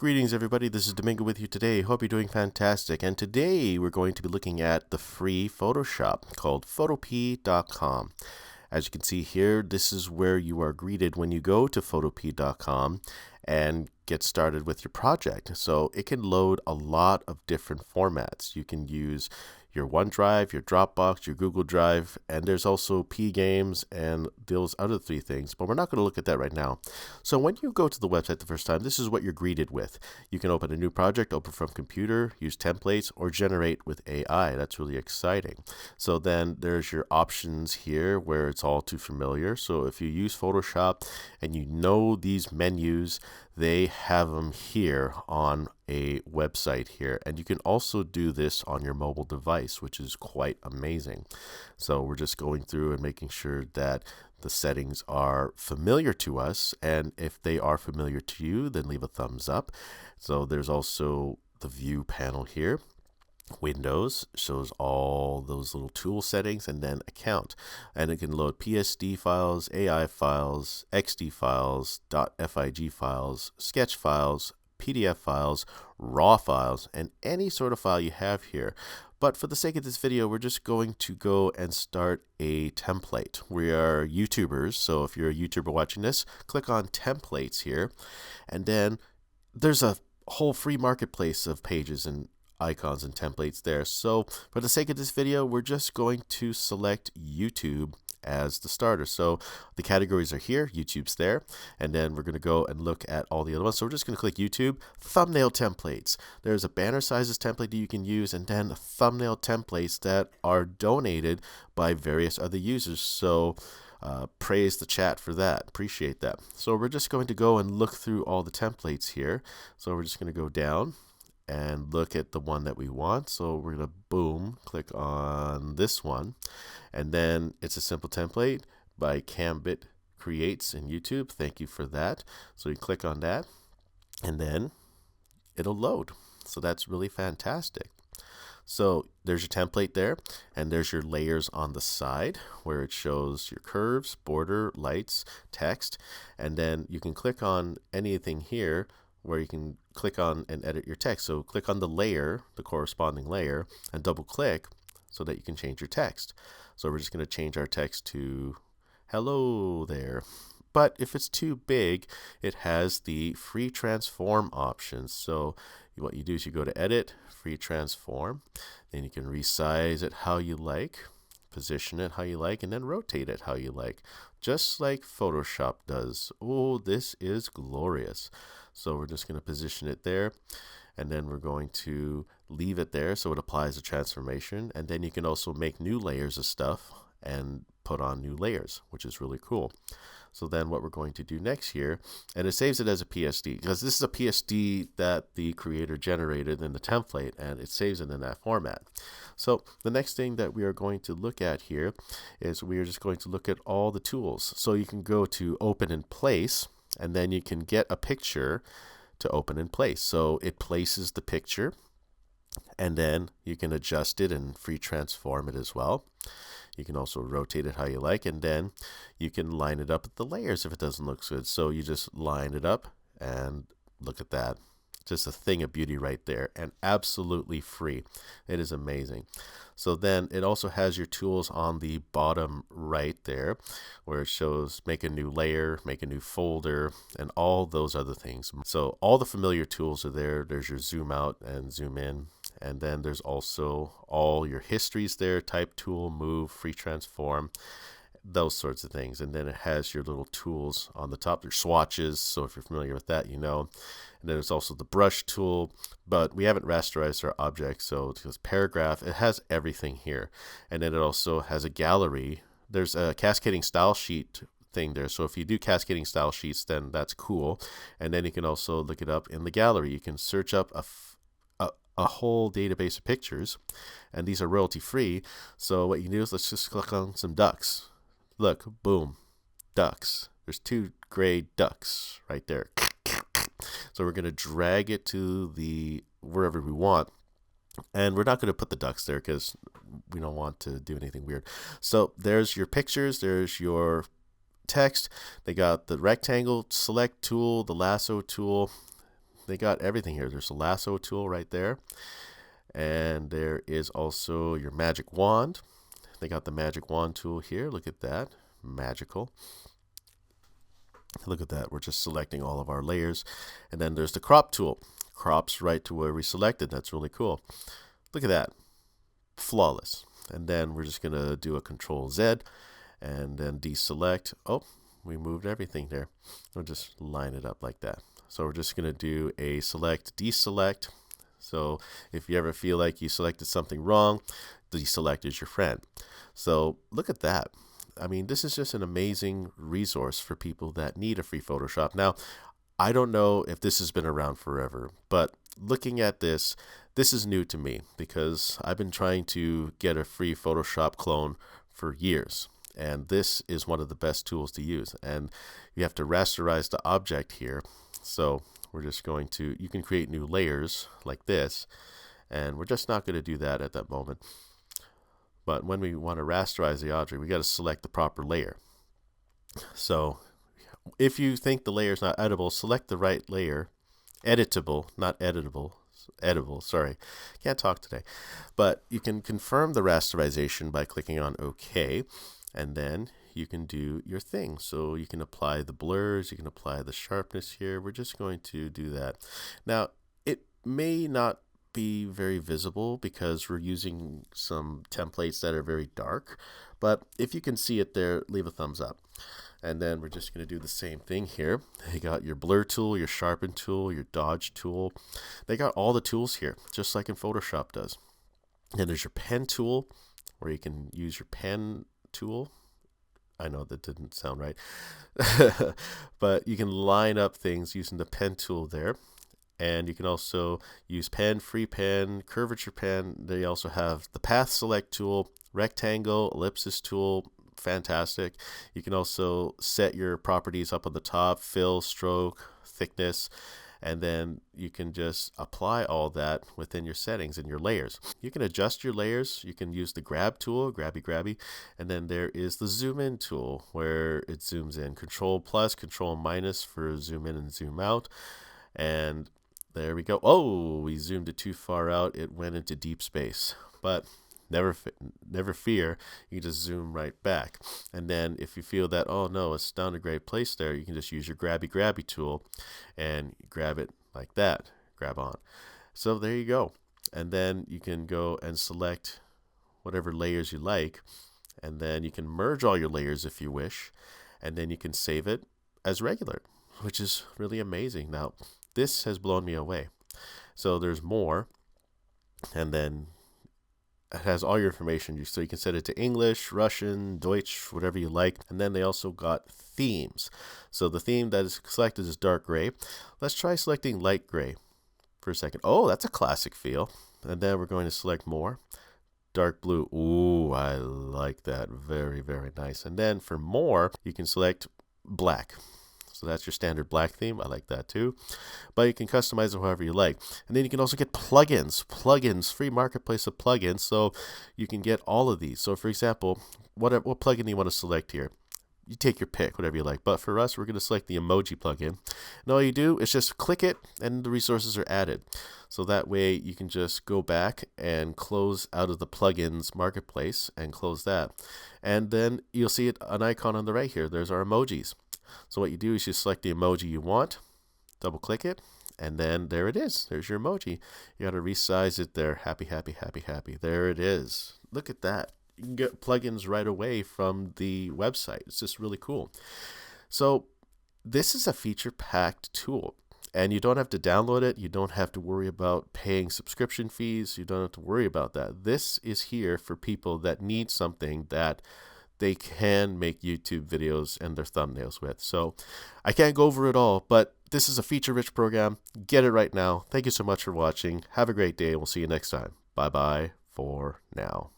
Greetings everybody, this is Domingo with you today. Hope you're doing fantastic. And today we're going to be looking at the free Photoshop called Photopea.com. As you can see here, this is where you are greeted when you go to Photopea.com and get started with your project. So it can load a lot of different formats. You can use your OneDrive, your Dropbox, your Google Drive, and there's also P games and those other three things, but we're not going to look at that right now. So when you go to the website the first time, this is what you're greeted with. You can open a new project, open from computer, use templates, or generate with AI. That's really exciting. So then there's your options here where it's all too familiar. So if you use Photoshop and you know these menus, they have them here on a website here, and you can also do this on your mobile device, which is quite amazing. So we're just going through and making sure that the settings are familiar to us, and if they are familiar to you, then leave a thumbs up. So there's also the view panel here. Windows shows all those little tool settings, and then account, and it can load PSD files, AI files, XD files, .fig files, sketch files, PDF files, raw files, and any sort of file you have here. But for the sake of this video, we're just going to go and start a template. We are YouTubers, so if you're a YouTuber watching this, click on templates here, and then there's a whole free marketplace of pages and icons and templates there. So for the sake of this video, we're just going to select YouTube as the starter. So the categories are here, YouTube's there, and then we're going to go and look at all the other ones. So we're just going to click YouTube, thumbnail templates. There's a banner sizes template that you can use, and then thumbnail templates that are donated by various other users. So praise the chat for that. Appreciate that. So we're just going to go and look through all the templates here. So we're just going to go down and look at the one that we want. So we're going to boom, click on this one. And then it's a simple template by Cambit Creates in YouTube. Thank you for that. So you click on that and then it'll load. So that's really fantastic. So there's your template there, and there's your layers on the side where it shows your curves, border, lights, text, and then you can click on anything here where you can click on and edit your text. So click on the layer, the corresponding layer, and double click so that you can change your text. So we're just going to change our text to hello there. But if it's too big, it has the free transform option. So what you do is you go to edit, free transform, then you can resize it how you like, position it how you like, and then rotate it how you like, just like Photoshop does. Oh, this is glorious. So we're just going to position it there, and then we're going to leave it there so it applies the transformation, and then you can also make new layers of stuff and put on new layers, which is really cool. So then what we're going to do next here, and it saves it as a PSD, because this is a PSD that the creator generated in the template, and it saves it in that format. So the next thing that we are going to look at here is we are just going to look at all the tools. So you can go to open in place, and then you can get a picture to open in place. So it places the picture, and then you can adjust it and free transform it as well. You can also rotate it how you like, and then you can line it up with the layers if it doesn't look good. So you just line it up, and look at that. Just a thing of beauty right there, and absolutely free. It is amazing. So then it also has your tools on the bottom right there, where it shows make a new layer, make a new folder, and all those other things. So all the familiar tools are there. There's your zoom out and zoom in, and then there's also all your histories there, type tool, move, free transform, those sorts of things. And then it has your little tools on the top. There's swatches, so if you're familiar with that, you know. And then there's also the brush tool, but we haven't rasterized our object, so it's paragraph. It has everything here. And then it also has a gallery. There's a cascading style sheet thing there, so if you do cascading style sheets, then that's cool. And then you can also look it up in the gallery. You can search up a whole database of pictures, and these are royalty free. So what you can do is let's just click on some ducks. Look, boom, ducks. There's two gray ducks right there. So we're going to drag it to the wherever we want, and we're not going to put the ducks there because we don't want to do anything weird. So there's your pictures, there's your text. They got the rectangle select tool, the lasso tool, They got everything here. There's a lasso tool right there. And there is also your magic wand. They got the magic wand tool here. Look at that. Magical. Look at that. We're just selecting all of our layers. And then there's the crop tool. Crops right to where we selected. That's really cool. Look at that. Flawless. And then we're just going to do a Control Z and then deselect. Oh, we moved everything there. We'll just line it up like that. So we're just going to do a select, deselect. So if you ever feel like you selected something wrong, deselect is your friend. So look at that. I mean, this is just an amazing resource for people that need a free Photoshop. Now, I don't know if this has been around forever, but looking at this, this is new to me because I've been trying to get a free Photoshop clone for years. And this is one of the best tools to use. And you have to rasterize the object here. So we're just going to, you can create new layers like this. And we're just not going to do that at that moment. But when we want to rasterize the object, we got to select the proper layer. So if you think the layer is not editable, select the right layer. Editable, not editable. Editable, sorry. Can't talk today. But you can confirm the rasterization by clicking on OK. And then you can do your thing. So you can apply the blurs, you can apply the sharpness here. We're just going to do that. Now, it may not be very visible because we're using some templates that are very dark, but if you can see it there, leave a thumbs up. And then we're just going to do the same thing here. You got your blur tool, your sharpen tool, your dodge tool. They got all the tools here, just like in Photoshop does. And there's your pen tool, where you can use your pen tool. I know that didn't sound right. But you can line up things using the pen tool there. And you can also use pen, free pen, curvature pen. They also have the path select tool, rectangle, ellipsis tool. Fantastic. You can also set your properties up on the top, fill, stroke, thickness, and then you can just apply all that within your settings and your layers. You can adjust your layers. You can use the grab tool, grabby, and then there is the zoom in tool where it zooms in. Control plus, control minus for zoom in and zoom out. And there we go. Oh, we zoomed it too far out. It went into deep space. But never fear. You can just zoom right back. And then if you feel that, oh no, it's down a great place there, you can just use your grabby tool and grab it like that. Grab on. So there you go. And then you can go and select whatever layers you like. And then you can merge all your layers if you wish. And then you can save it as regular, which is really amazing. Now, this has blown me away. So there's more, and then it has all your information. So you can set it to English, Russian, Deutsch, whatever you like. And then they also got themes. So the theme that is selected is dark gray. Let's try selecting light gray for a second. Oh, that's a classic feel. And then we're going to select more. Dark blue. Ooh, I like that. Very, very nice. And then for more, you can select black. So that's your standard black theme. I like that too. But you can customize it however you like. And then you can also get plugins, free marketplace of plugins. So you can get all of these. So for example, what plugin do you want to select here? You take your pick, whatever you like. But for us, we're going to select the emoji plugin. And all you do is just click it and the resources are added. So that way you can just go back and close out of the plugins marketplace and close that. And then you'll see an icon on the right here. There's our emojis. So what you do is you select the emoji you want, double click it, and then there it is. There's your emoji. You got to resize it there. Happy. There it is. Look at that. You can get plugins right away from the website. It's just really cool. So this is a feature-packed tool, and you don't have to download it. You don't have to worry about paying subscription fees. You don't have to worry about that. This is here for people that need something that they can make YouTube videos and their thumbnails with. So I can't go over it all, but this is a feature-rich program. Get it right now. Thank you so much for watching. Have a great day, and we'll see you next time. Bye-bye for now.